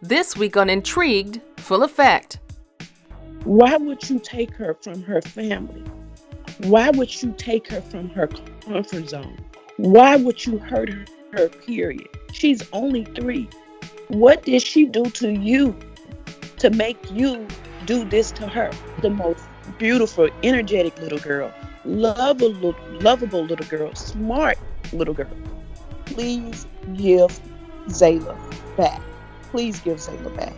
This week on Intrigued Full Effect. Why would you take her from her family? Why would you take her from her comfort zone? Why would you hurt her, period? She's only 3. What did she do to you to make you do this to her? The most beautiful, energetic little girl, lovable little girl, smart little girl. Please give Zaela back. Please give Zaela back.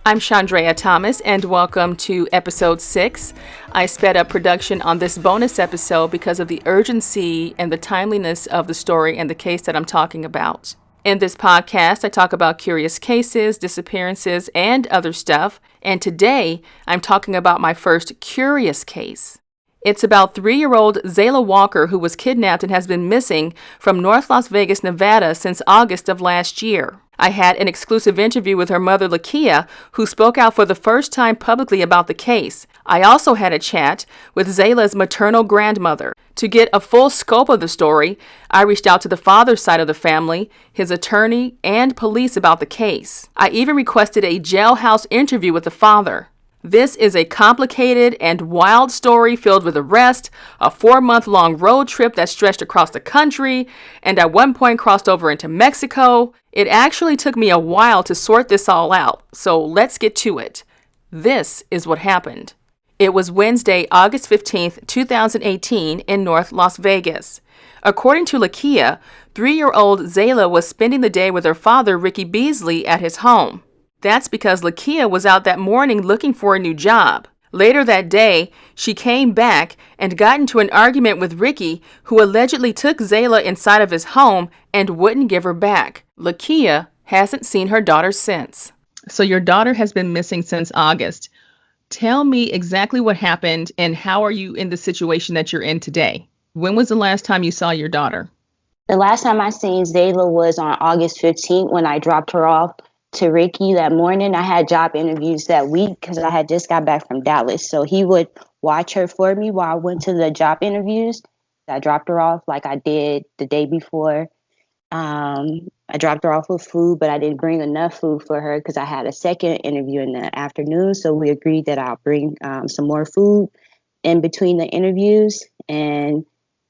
I'm Chandrea Thomas, and welcome to episode 6. I sped up production on this bonus episode because of the urgency and the timeliness of the story and the case that I'm talking about. In this podcast, I talk about curious cases, disappearances, and other stuff. And today, I'm talking about my first curious case. It's about 3-year-old Zaela Walker, who was kidnapped and has been missing from North Las Vegas, Nevada since August of last year. I had an exclusive interview with her mother, Lakiya, who spoke out for the first time publicly about the case. I also had a chat with Zaela's maternal grandmother. To get a full scope of the story, I reached out to the father's side of the family, his attorney, and police about the case. I even requested a jailhouse interview with the father. This is a complicated and wild story filled with arrest, a 4-month-long road trip that stretched across the country, and at one point crossed over into Mexico. It actually took me a while to sort this all out, so let's get to it. This is what happened. It was Wednesday, August 15th, 2018 in North Las Vegas. According to Lakiya, 3-year-old Zaela was spending the day with her father, Ricky Beasley, at his home. That's because Lakiya was out that morning looking for a new job. Later that day, she came back and got into an argument with Ricky, who allegedly took Zaela inside of his home and wouldn't give her back. Lakiya hasn't seen her daughter since. So your daughter has been missing since August. Tell me exactly what happened and how are you in the situation that you're in today? When was the last time you saw your daughter? The last time I seen Zaela was on August 15th when I dropped her off to Ricky that morning. I had job interviews that week because I had just got back from Dallas. So he would watch her for me while I went to the job interviews. I dropped her off like I did the day before. I dropped her off with food, but I didn't bring enough food for her because I had a second interview in the afternoon. So we agreed that I'll bring some more food in between the interviews. And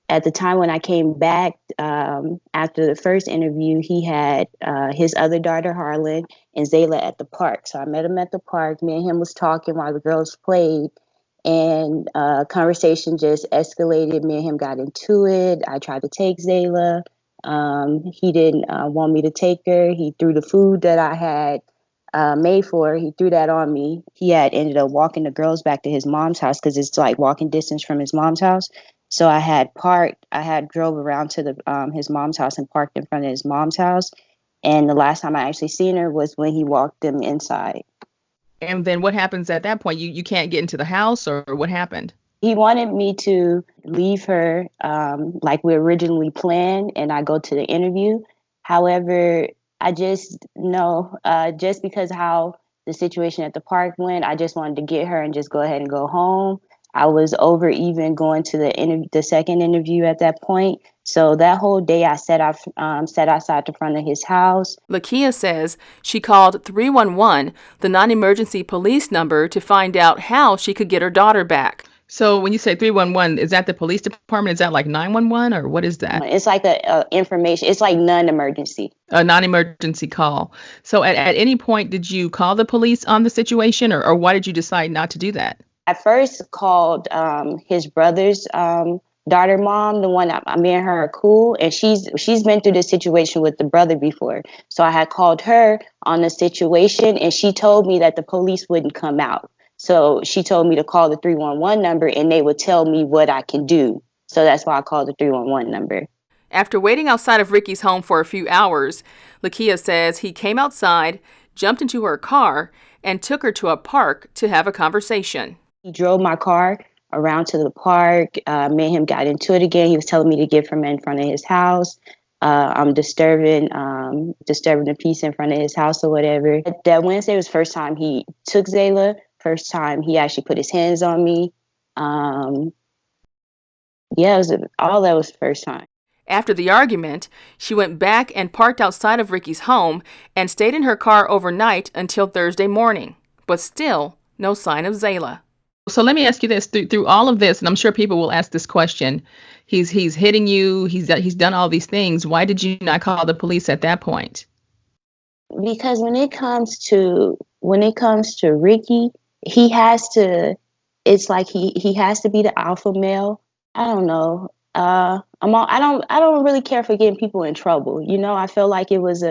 at the time when I came back, after the first interview, he had his other daughter, Harlan, and Zaela at the park. So I met him at the park. Me and him was talking while the girls played, and conversation just escalated. Me and him got into it. I tried to take Zaela. He didn't want me to take her. He threw the food that I had made for her. He threw that on me. He had ended up walking the girls back to his mom's house because it's like walking distance from his mom's house. So I had drove around to his mom's house and parked in front of his mom's house. And the last time I actually seen her was when he walked them inside. And then what happens at that point? You can't get into the house, or what happened? He wanted me to leave her like we originally planned, and I go to the interview. However, I just know just because how the situation at the park went, I just wanted to get her and just go ahead and go home. I was over even going to the second interview at that point. So that whole day I sat outside the front of his house. Lakiya says she called 311, the non-emergency police number, to find out how she could get her daughter back. So when you say 311, is that the police department? Is that like 911 or what is that? It's like a information. It's like non-emergency. A non-emergency call. So at any point, did you call the police on the situation, or why did you decide not to do that? I first called his brother's daughter mom, the one me and her are cool, and she's been through this situation with the brother before. So I had called her on the situation, and she told me that the police wouldn't come out. So she told me to call the 311 number, and they would tell me what I can do. So that's why I called the 311 number. After waiting outside of Ricky's home for a few hours, Lakiya says he came outside, jumped into her car, and took her to a park to have a conversation. He drove my car around to the park. Me and him got into it again. He was telling me to get from in front of his house. I'm disturbing the peace in front of his house or whatever. That Wednesday was the first time he took Zaela. First time he actually put his hands on me. All that was the first time. After the argument, she went back and parked outside of Ricky's home and stayed in her car overnight until Thursday morning. But still, no sign of Zaela. So let me ask you this: through all of this, and I'm sure people will ask this question, he's hitting you, he's done all these things. Why did you not call the police at that point? Because when it comes to Ricky, he has to. It's like he has to be the alpha male. I don't know. I don't really care for getting people in trouble. You know, I feel like it was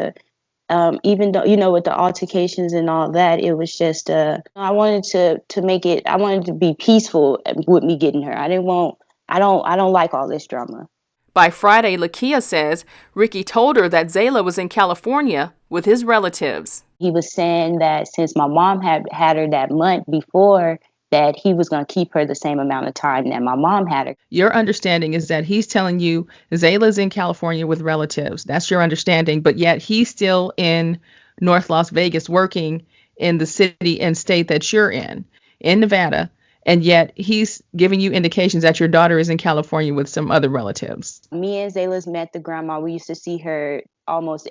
even though, you know, with the altercations and all that, it was just I wanted to make it. I wanted to be peaceful with me getting her. I don't like all this drama. By Friday, Lakiya says Ricky told her that Zaela was in California with his relatives. He was saying that since my mom had her that month before, that he was going to keep her the same amount of time that my mom had her. Your understanding is that he's telling you Zayla's in California with relatives. That's your understanding, but yet he's still in North Las Vegas working in the city and state that you're in Nevada, and yet he's giving you indications that your daughter is in California with some other relatives. Me and Zayla's met the grandma. We used to see her almost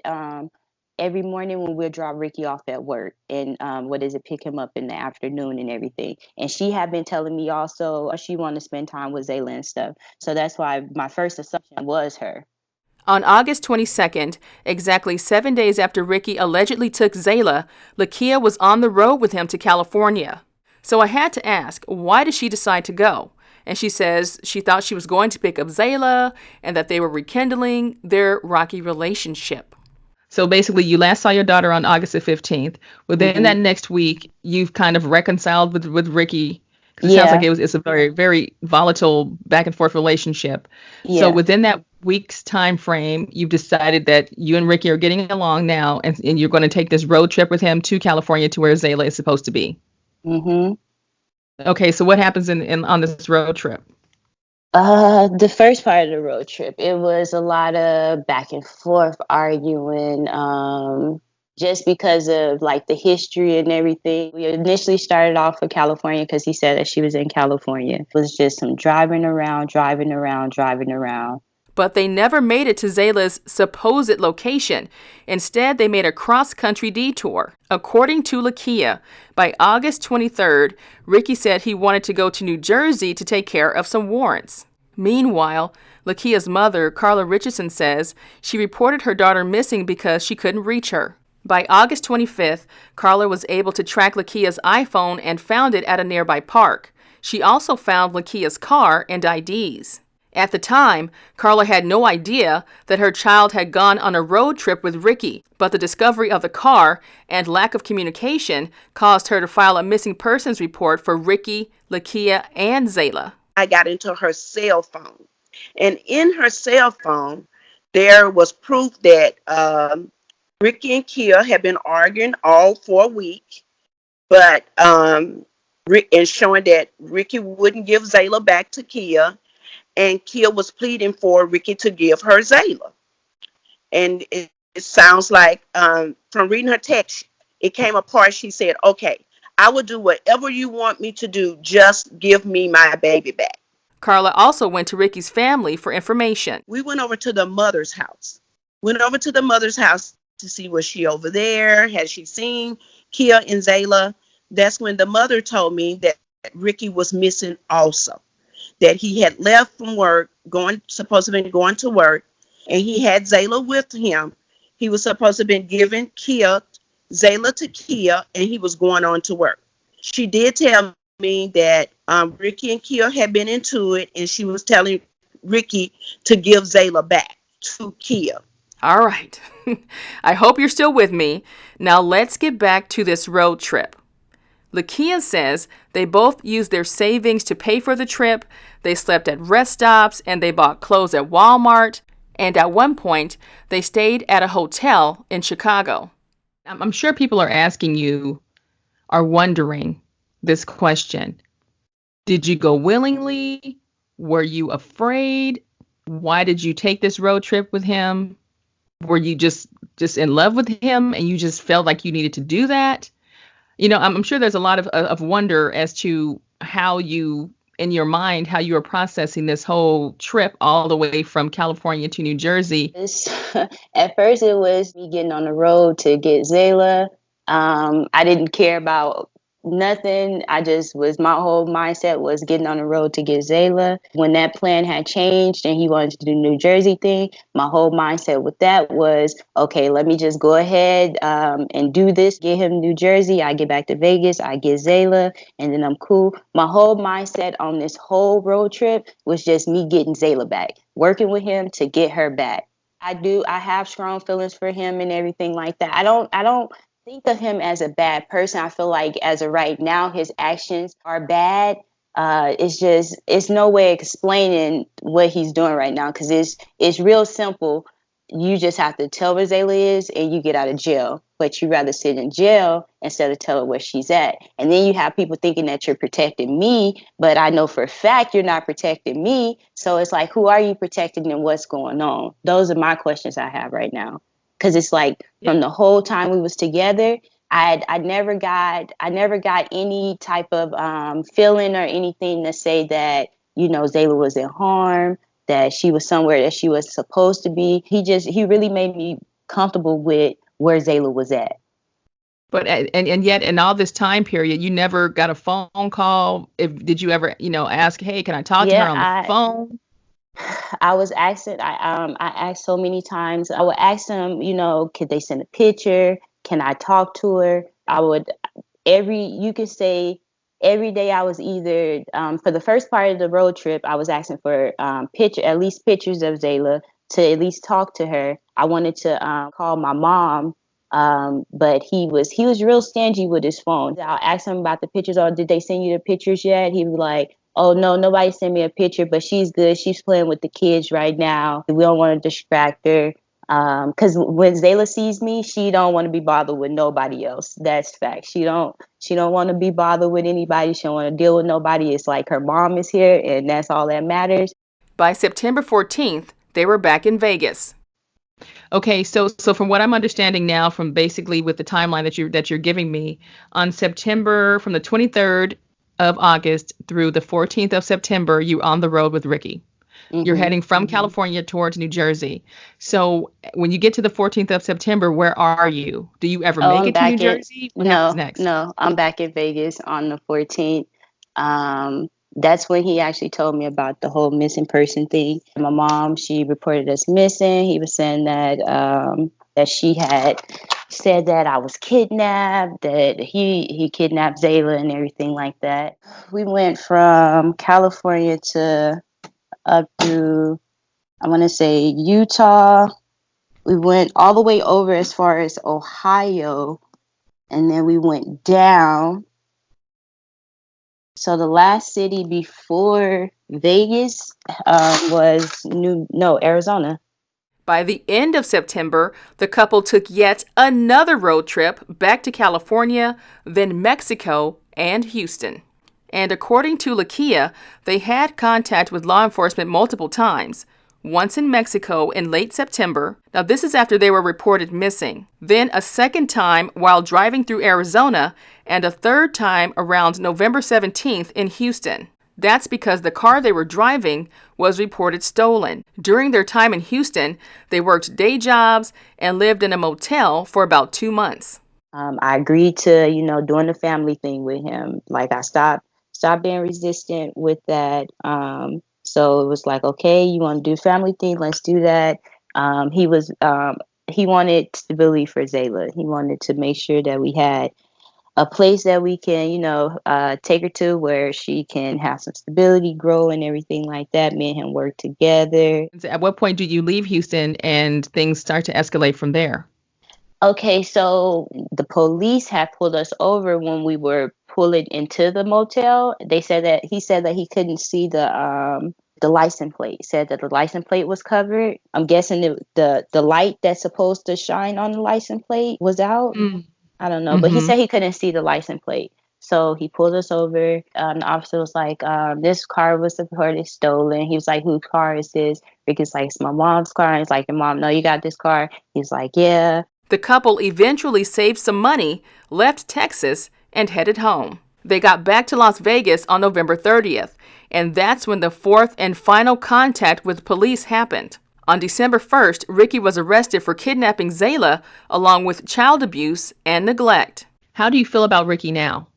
every morning when we'll drop Ricky off at work and pick him up in the afternoon and everything. And she had been telling me also she wanted to spend time with Zaela and stuff. So that's why my first assumption was her. On August 22nd, exactly 7 days after Ricky allegedly took Zaela, Lakiya was on the road with him to California. So I had to ask, why did she decide to go? And she says she thought she was going to pick up Zaela and that they were rekindling their rocky relationship. So basically, you last saw your daughter on August the 15th. Within that next week, you've kind of reconciled with Ricky. Because it sounds like it's a very, very volatile back and forth relationship. Yeah. So within that week's time frame, you've decided that you and Ricky are getting along now, and you're going to take this road trip with him to California to where Zaela is supposed to be. Mm-hmm. Okay, so what happens on this road trip? The first part of the road trip, it was a lot of back and forth arguing, just because of like the history and everything. We initially started off for California because he said that she was in California. It was just some driving around. But they never made it to Zayla's supposed location. Instead, they made a cross-country detour. According to Lakiya, by August 23rd, Ricky said he wanted to go to New Jersey to take care of some warrants. Meanwhile, Lakiya's mother, Carla Richardson, says she reported her daughter missing because she couldn't reach her. By August 25th, Carla was able to track Lakiya's iPhone and found it at a nearby park. She also found Lakiya's car and IDs. At the time, Carla had no idea that her child had gone on a road trip with Ricky, but the discovery of the car and lack of communication caused her to file a missing persons report for Ricky, Lakiya, and Zaela. I got into her cell phone, and in her cell phone, there was proof that Ricky and Kia had been arguing all for a week, but and showing that Ricky wouldn't give Zaela back to Kia. And Kia was pleading for Ricky to give her Zaela. And it sounds like from reading her text, it came apart. She said, okay, I will do whatever you want me to do. Just give me my baby back. Carla also went to Ricky's family for information. We went over to the mother's house. To see was she over there? Had she seen Kia and Zaela? That's when the mother told me that Ricky was missing also. That he had left from work, supposed to have been going to work, and he had Zaela with him. He was supposed to have been giving Zaela to Kia, and he was going on to work. She did tell me that Ricky and Kia had been into it, and she was telling Ricky to give Zaela back to Kia. All right. I hope you're still with me. Now let's get back to this road trip. Lakiya says they both used their savings to pay for the trip. They slept at rest stops and they bought clothes at Walmart. And at one point, they stayed at a hotel in Chicago. I'm sure people are wondering this question. Did you go willingly? Were you afraid? Why did you take this road trip with him? Were you just in love with him and you just felt like you needed to do that? You know, I'm sure there's a lot of wonder as to how you in your mind how you were processing this whole trip all the way from California to New Jersey. At first, it was me getting on the road to get Zaela. I didn't care about nothing. My whole mindset was getting on the road to get Zaela. When that plan had changed and he wanted to do the New Jersey thing, my whole mindset with that was, okay, let me just go ahead and do this, get him New Jersey. I get back to Vegas, I get Zaela, and then I'm cool. My whole mindset on this whole road trip was just me getting Zaela back, working with him to get her back. I have strong feelings for him and everything like that. I don't think of him as a bad person. I feel like as of right now, his actions are bad. It's no way explaining what he's doing right now, because it's real simple. You just have to tell where Zayla is and you get out of jail. But you rather sit in jail instead of tell her where she's at. And then you have people thinking that you're protecting me, but I know for a fact you're not protecting me. So it's like, who are you protecting and what's going on? Those are my questions I have right now. Because it's like from the whole time we was together, I never got any type of feeling or anything to say that, Zayla was in harm, that she was somewhere that she was supposed to be. He really made me comfortable with where Zayla was at. But and yet in all this time period, you never got a phone call. Did you ever, ask, hey, can I talk to her on the phone? I was asking. I asked so many times. I would ask them, could they send a picture? Can I talk to her? I would you could say every day. I was either for the first part of the road trip, I was asking for at least pictures of Zayla, to at least talk to her. I wanted to call my mom, but he was real stingy with his phone. I'll ask him about the pictures. Or did they send you the pictures yet? He was like, oh no, nobody sent me a picture, but she's good. She's playing with the kids right now. We don't want to distract her. Because when Zayla sees me, she don't want to be bothered with nobody else. That's fact. She don't want to be bothered with anybody. She don't want to deal with nobody. It's like her mom is here, and that's all that matters. By September 14th, they were back in Vegas. Okay, so from what I'm understanding now, from basically with the timeline that you're giving me, on September, from the 23rd of August through the 14th of September, you're on the road with Ricky. Mm-hmm. You're heading from California towards New Jersey. So when you get to the 14th of September, where are you? Do you ever make it to New Jersey? What happens next? No, I'm back in Vegas on the 14th. That's when he actually told me about the whole missing person thing. My mom, she reported us missing. He was saying that she had said that I was kidnapped, that he kidnapped Zayla and everything like that. We went from California to up through, I want to say, Utah. We went all the way over as far as Ohio, and then we went down. So the last city before Vegas was Arizona. By the end of September, the couple took yet another road trip back to California, then Mexico, and Houston. And according to Lakiya, they had contact with law enforcement multiple times. Once in Mexico in late September. Now this is after they were reported missing. Then a second time while driving through Arizona, and a third time around November 17th in Houston. That's because the car they were driving was reported stolen. During their time in Houston, they worked day jobs and lived in a motel for about 2 months. I agreed to, doing the family thing with him. Like I stopped being resistant with that. So it was like, okay, you want to do family thing? Let's do that. He wanted stability for Zayla. He wanted to make sure that we had a place that we can, take her to where she can have some stability, grow, and everything like that. Me and him work together. At what point do you leave Houston and things start to escalate from there? Okay, so the police had pulled us over when we were pulling into the motel. He said that he couldn't see the license plate. Said that the license plate was covered. I'm guessing the light that's supposed to shine on the license plate was out. I don't know, but he said he couldn't see the license plate. So he pulled us over. The officer was like, this car was reported stolen. He was like, whose car is this? Ricky's like, it's my mom's car. And he's like, your mom, no, you got this car? He's like, yeah. The couple eventually saved some money, left Texas, and headed home. They got back to Las Vegas on November 30th, and that's when the fourth and final contact with police happened. On December 1st, Ricky was arrested for kidnapping Zaela along with child abuse and neglect. How do you feel about Ricky now?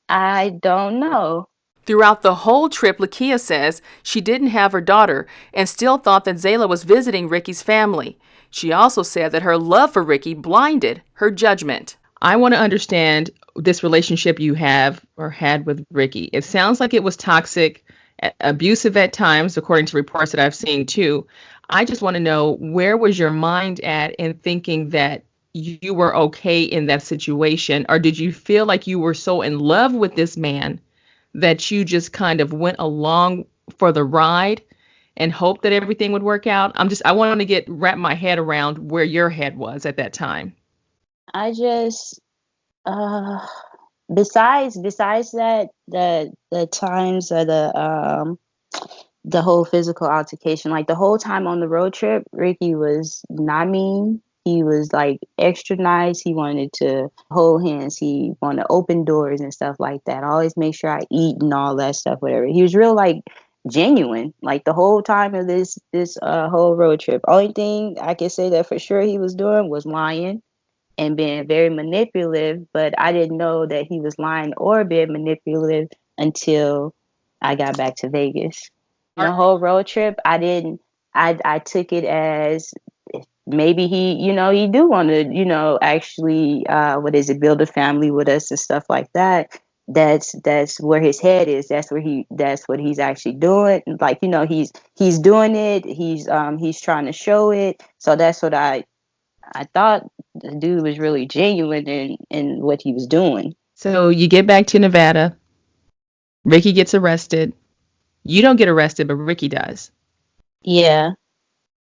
I don't know. Throughout the whole trip, Lakiya says she didn't have her daughter and still thought that Zaela was visiting Ricky's family. She also said that her love for Ricky blinded her judgment. I want to understand this relationship you have or had with Ricky. It sounds like it was toxic, abusive at times, according to reports that I've seen too. I just want to know, where was your mind at in thinking that you were okay in that situation? Or did you feel like you were so in love with this man that you just kind of went along for the ride and hoped that everything would work out? I want to wrap my head around where your head was at that time. I just besides that, the times of the whole physical altercation, like the whole time on the road trip, Ricky was not mean. He was like extra nice. He wanted to hold hands. He wanted to open doors and stuff like that. Always make sure I eat and all that stuff, whatever. He was real like genuine, like the whole time of this whole road trip. Only thing I can say that for sure he was doing was lying and being very manipulative, but I didn't know that he was lying or being manipulative until I got back to Vegas. The whole road trip, I took it as maybe he do want to, actually, build a family with us and stuff like that. That's where his head is. That's what he's actually doing. Like, he's doing it. He's trying to show it. So that's what I thought. The dude was really genuine in what he was doing. So you get back to Nevada. Ricky gets arrested. You don't get arrested, but Ricky does. Yeah.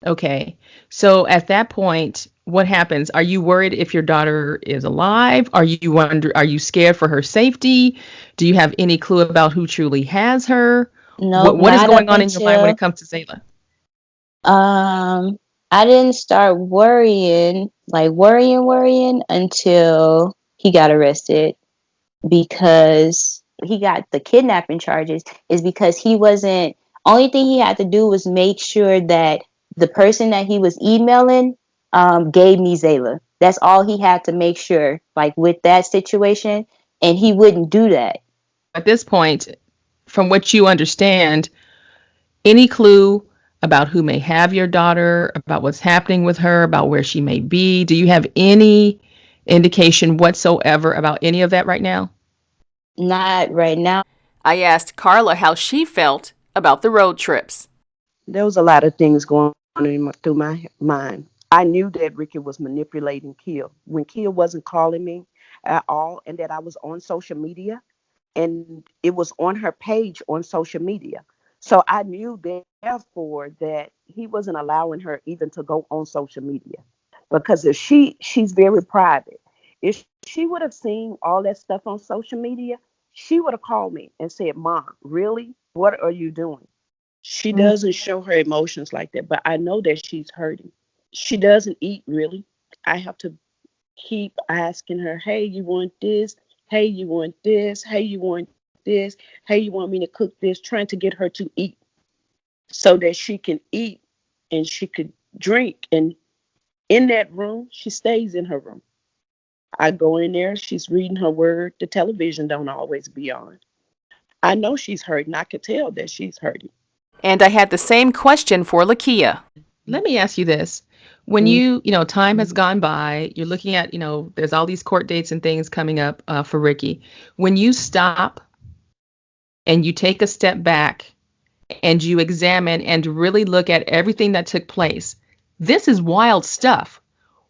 Okay. So at that point, what happens? Are you worried if your daughter is alive? Are you scared for her safety? Do you have any clue about who truly has her? No, what is going on in your mind when it comes to Zaela? I didn't start worrying until he got arrested, because he got the kidnapping charges, is because he wasn't, only thing he had to do was make sure that the person that he was emailing gave me Zaela. That's all he had to make sure, like with that situation, and he wouldn't do that. At this point, from what you understand, any clue about who may have your daughter, about what's happening with her, about where she may be? Do you have any indication whatsoever about any of that right now? Not right now. I asked Carla how she felt about the road trips. There was a lot of things going on through my mind. I knew that Ricky was manipulating Kia when Kia wasn't calling me at all, and that I was on social media, and it was on her page on social media. So I knew therefore that he wasn't allowing her even to go on social media, because if she's very private. If she would have seen all that stuff on social media, she would have called me and said, "Mom, really? What are you doing?" She doesn't show her emotions like that, but I know that she's hurting. She doesn't eat really. I have to keep asking her, "Hey, you want this? Hey, you want this? Hey, you want this? Hey, you want me to cook this?" Trying to get her to eat so that she can eat and she could drink. And in that room, she stays in her room. I go in there, she's reading her word. The television don't always be on. I know she's hurting. I could tell that she's hurting. And I had the same question for Lakiya. Let me ask you this. When time has gone by, you're looking at, there's all these court dates and things coming up for Ricky. When you stop and you take a step back and you examine and really look at everything that took place, this is wild stuff.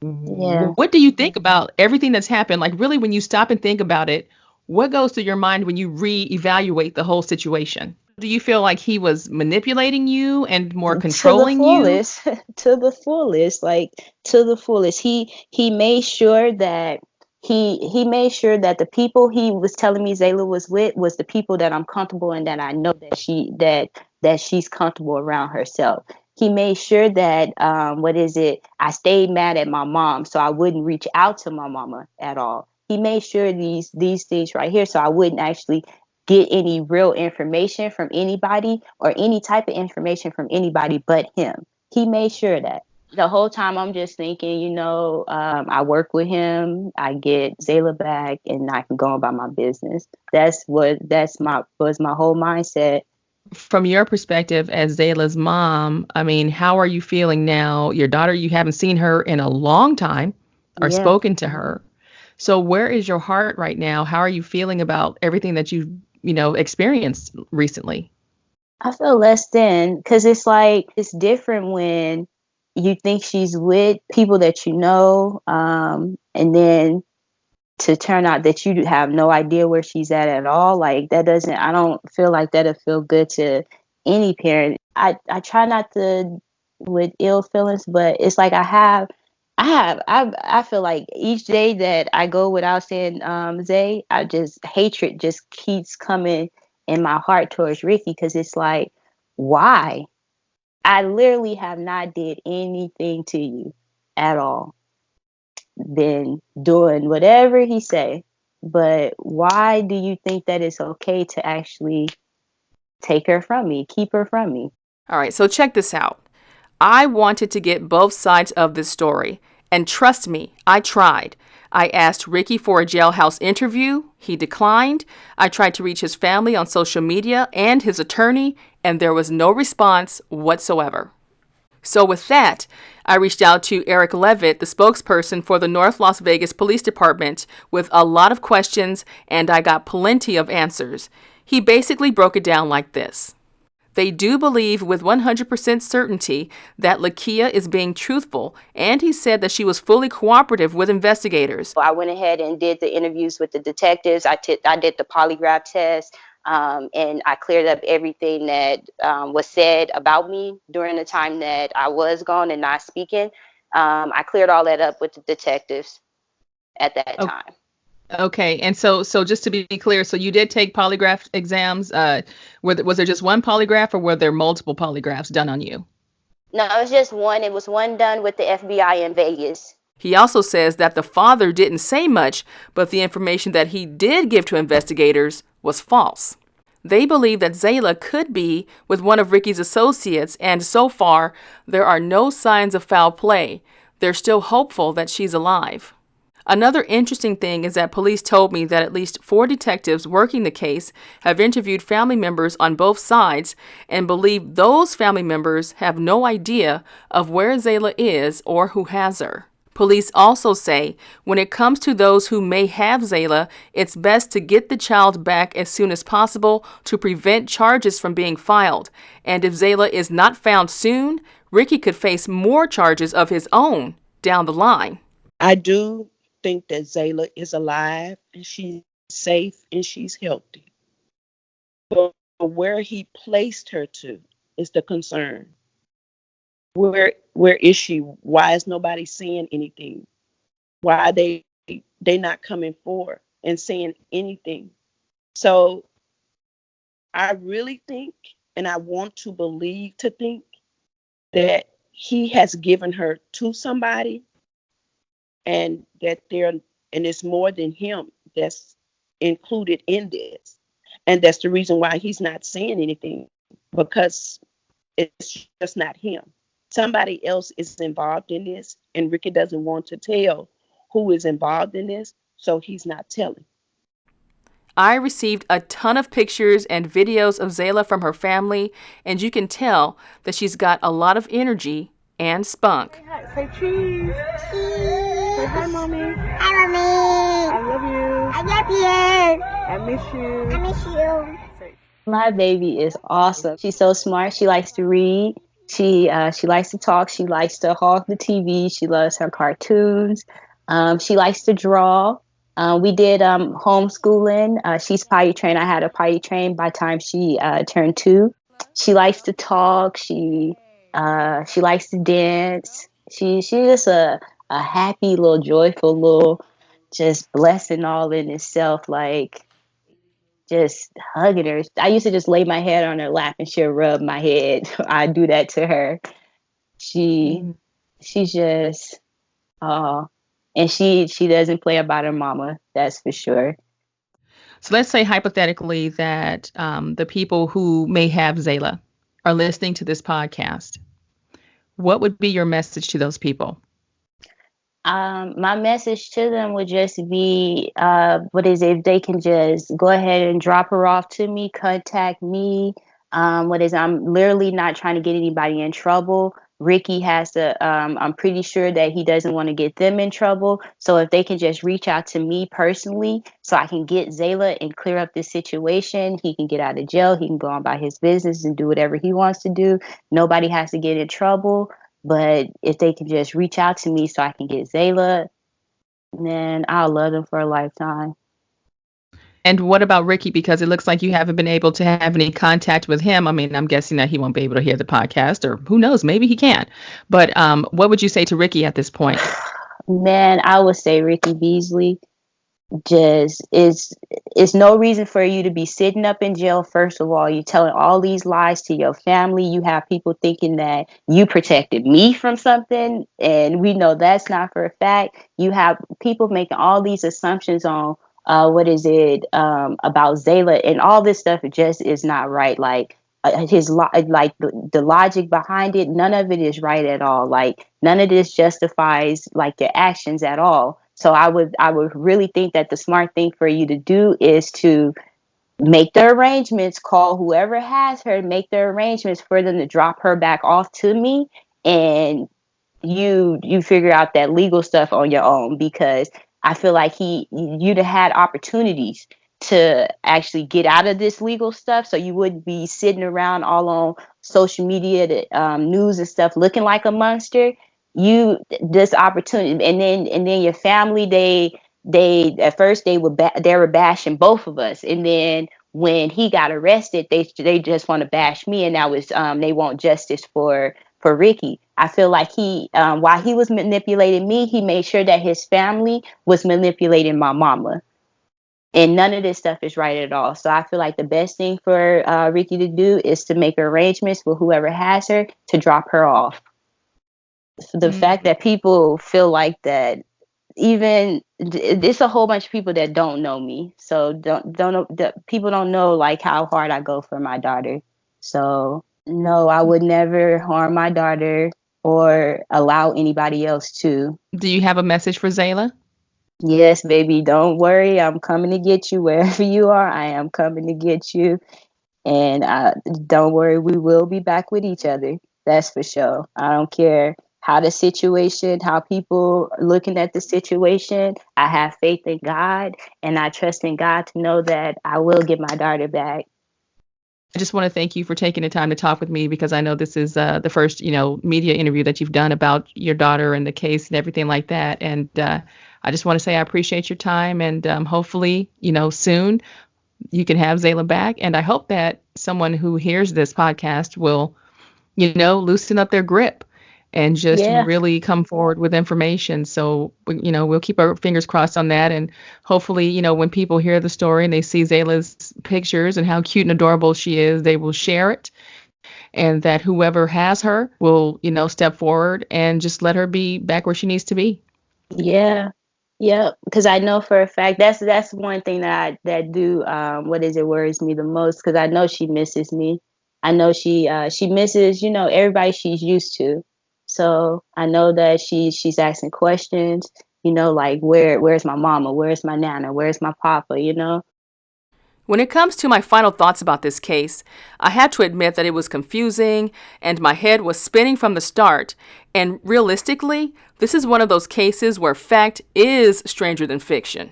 Yeah. What do you think about everything that's happened? Like, really, when you stop and think about it, what goes through your mind when you reevaluate the whole situation? Do you feel like he was manipulating you and more controlling you? To the fullest, like to the fullest. He made sure that the people he was telling me Zaela was with was the people that I'm comfortable and that I know that she's comfortable around herself. He made sure that I stayed mad at my mom, so I wouldn't reach out to my mama at all. He made sure these things right here, so I wouldn't actually get any real information from anybody or any type of information from anybody but him. He made sure of that. The whole time I'm just thinking, I work with him, I get Zaela back, and I can go about my business. Was my whole mindset. From your perspective as Zayla's mom, I mean, how are you feeling now? Your daughter, you haven't seen her in a long time or Yeah. spoken to her. So where is your heart right now? How are you feeling about everything that you've, experienced recently? I feel less than, because it's like, it's different when you think she's with people that you know, and then to turn out that you have no idea where she's at all. Like, I don't feel like that'll feel good to any parent. I try not to with ill feelings, but it's like I feel like each day that I go without saying Zay, hatred just keeps coming in my heart towards Ricky, because it's like, why? I literally have not did anything to you at all. Been doing whatever he say, but why do you think that it's okay to actually take her from me, keep her from me? All right, so check this out. I wanted to get both sides of this story. And trust me, I tried. I asked Ricky for a jailhouse interview. He declined. I tried to reach his family on social media and his attorney, and there was no response whatsoever. So with that, I reached out to Eric Levitt, the spokesperson for the North Las Vegas Police Department, with a lot of questions, and I got plenty of answers. He basically broke it down like this. They do believe with 100% certainty that Lakiya is being truthful, and he said that she was fully cooperative with investigators. I went ahead and did the interviews with the detectives. I did the polygraph test, and I cleared up everything that was said about me during the time that I was gone and not speaking. I cleared all that up with the detectives at that time. Okay, and so just to be clear, so you did take polygraph exams. Was there just one polygraph, or were there multiple polygraphs done on you? No, it was just one. It was one done with the FBI in Vegas. He also says that the father didn't say much, but the information that he did give to investigators was false. They believe that Zaela could be with one of Ricky's associates, and so far, there are no signs of foul play. They're still hopeful that she's alive. Another interesting thing is that police told me that at least 4 detectives working the case have interviewed family members on both sides and believe those family members have no idea of where Zaela is or who has her. Police also say when it comes to those who may have Zaela, it's best to get the child back as soon as possible to prevent charges from being filed. And if Zaela is not found soon, Ricky could face more charges of his own down the line. I do think that Zaela is alive and she's safe and she's healthy. But where he placed her to is the concern. Where is she? Why is nobody saying anything? Why are they not coming forward and saying anything? So I really think, and I want to believe to think that he has given her to somebody, and that and it's more than him that's included in this, and that's the reason why he's not saying anything, because it's just not him. Somebody else is involved in this, and Ricky doesn't want to tell who is involved in this, so he's not telling. I received a ton of pictures and videos of Zaela from her family, and you can tell that she's got a lot of energy and spunk. Say hi. Say cheese. Cheese. Say hi, Mommy. Hi, Mommy. I love you. I love you. I miss you. I miss you. Say, My baby is awesome. She's so smart. She likes to read. She likes to talk. She likes to hog the TV. She loves her cartoons. She likes to draw. We did homeschooling. She's potty trained. I had her potty trained by the time she turned 2. She likes to talk. She likes to dance. She's just a happy little, joyful little, just blessing all in itself. Like, just hugging her. I used to just lay my head on her lap and she'll rub my head. I do that to her. She's just, and And she doesn't play about her mama, that's for sure. So let's say hypothetically that the people who may have Zaela are listening to this podcast. What would be your message to those people? My message to them would just be, if they can just go ahead and drop her off to me, contact me. I'm literally not trying to get anybody in trouble. Ricky has to, I'm pretty sure that he doesn't want to get them in trouble. So if they can just reach out to me personally so I can get Zaela and clear up this situation, he can get out of jail. He can go on about his business and do whatever he wants to do. Nobody has to get in trouble. But if they can just reach out to me so I can get Zaela, then I'll love them for a lifetime. And what about Ricky? Because it looks like you haven't been able to have any contact with him. I mean, I'm guessing that he won't be able to hear the podcast, or who knows, maybe he can. But what would you say to Ricky at this point? Man, I would say Ricky Beasley. Just it's no reason for you to be sitting up in jail. First of all, you're telling all these lies to your family. You have people thinking that you protected me from something, and we know that's not for a fact. You have people making all these assumptions on about Zaela, and all this stuff just is not right. Like the logic behind it, none of it is right at all. Like none of this justifies like your actions at all. So I would really think that the smart thing for you to do is to make the arrangements, call whoever has her, make the arrangements for them to drop her back off to me, and you figure out that legal stuff on your own, because I feel like you'd have had opportunities to actually get out of this legal stuff, so you wouldn't be sitting around all on social media, news and stuff, looking like a monster. This opportunity, and then your family, they at first they were bashing both of us, and then when he got arrested, they just want to bash me, and that was they want justice for Ricky. I feel like while he was manipulating me, he made sure that his family was manipulating my mama. And none of this stuff is right at all. So I feel like the best thing for Ricky to do is to make arrangements with whoever has her to drop her off. The fact that people feel like that, even it's a whole bunch of people that don't know me. So people don't know like how hard I go for my daughter. So no, I would never harm my daughter or allow anybody else to. Do you have a message for Zaela? Yes, baby, don't worry. I'm coming to get you wherever you are. I am coming to get you. And don't worry, we will be back with each other. That's for sure. I don't care how people are looking at the situation. I have faith in God, and I trust in God to know that I will get my daughter back. I just want to thank you for taking the time to talk with me, because I know this is the first, media interview that you've done about your daughter and the case and everything like that. And I just want to say I appreciate your time, and hopefully, soon you can have Zaela back. And I hope that someone who hears this podcast will, loosen up their grip and just really come forward with information. So, we'll keep our fingers crossed on that. And hopefully, when people hear the story and they see Zaela's pictures and how cute and adorable she is, they will share it. And that whoever has her will, step forward and just let her be back where she needs to be. Yeah. Yeah, because I know for a fact that's one thing that worries me the most, because I know she misses me. I know she misses, everybody she's used to. So I know that she's asking questions, like where's my mama? Where's my nana? Where's my papa? When it comes to my final thoughts about this case, I had to admit that it was confusing and my head was spinning from the start. And realistically, this is one of those cases where fact is stranger than fiction.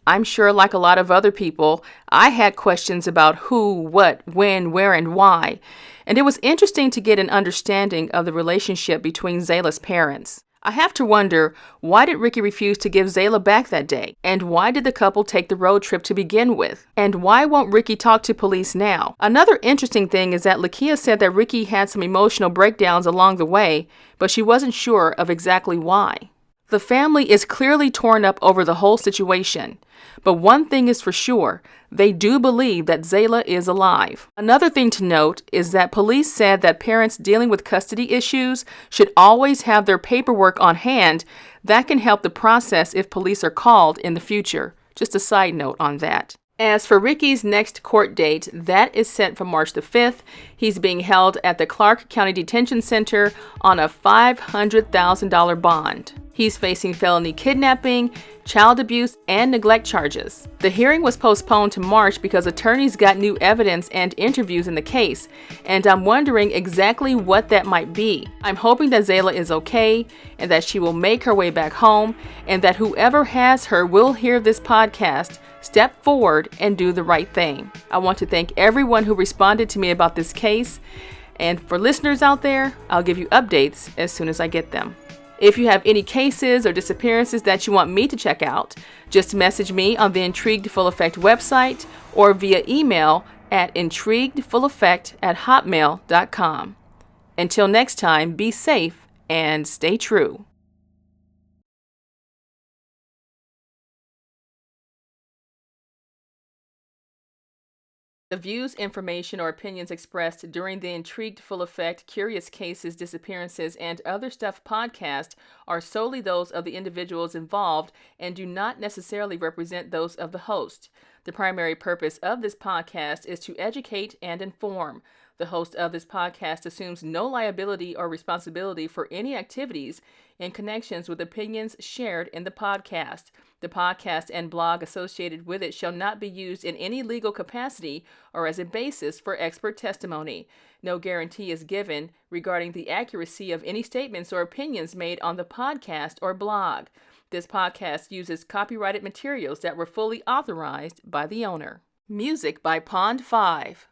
I'm sure, like a lot of other people, I had questions about who, what, when, where, and why. And it was interesting to get an understanding of the relationship between Zaela's parents. I have to wonder, why did Ricky refuse to give Zaela back that day? And why did the couple take the road trip to begin with? And why won't Ricky talk to police now? Another interesting thing is that Lakiya said that Ricky had some emotional breakdowns along the way, but she wasn't sure of exactly why. The family is clearly torn up over the whole situation. But one thing is for sure, they do believe that Zaela is alive. Another thing to note is that police said that parents dealing with custody issues should always have their paperwork on hand That can help the process if police are called in the future. Just a side note on that. As for Ricky's next court date, that is set for March the 5th. He's being held at the Clark County Detention Center on a $500,000 bond. He's facing felony kidnapping, child abuse, and neglect charges. The hearing was postponed to March because attorneys got new evidence and interviews in the case, and I'm wondering exactly what that might be. I'm hoping that Zaela is okay and that she will make her way back home, and that whoever has her will hear this podcast, step forward, and do the right thing. I want to thank everyone who responded to me about this case, and for listeners out there, I'll give you updates as soon as I get them. If you have any cases or disappearances that you want me to check out, just message me on the Intrigued Full Effect website or via email at intriguedfulleffect@hotmail.com. Until next time, be safe and stay true. The views, information, or opinions expressed during the Intrigued Full Effect, Curious Cases, Disappearances, and Other Stuff podcast are solely those of the individuals involved and do not necessarily represent those of the host. The primary purpose of this podcast is to educate and inform. The host of this podcast assumes no liability or responsibility for any activities in connections with opinions shared in the podcast. The podcast and blog associated with it shall not be used in any legal capacity or as a basis for expert testimony. No guarantee is given regarding the accuracy of any statements or opinions made on the podcast or blog. This podcast uses copyrighted materials that were fully authorized by the owner. Music by Pond 5.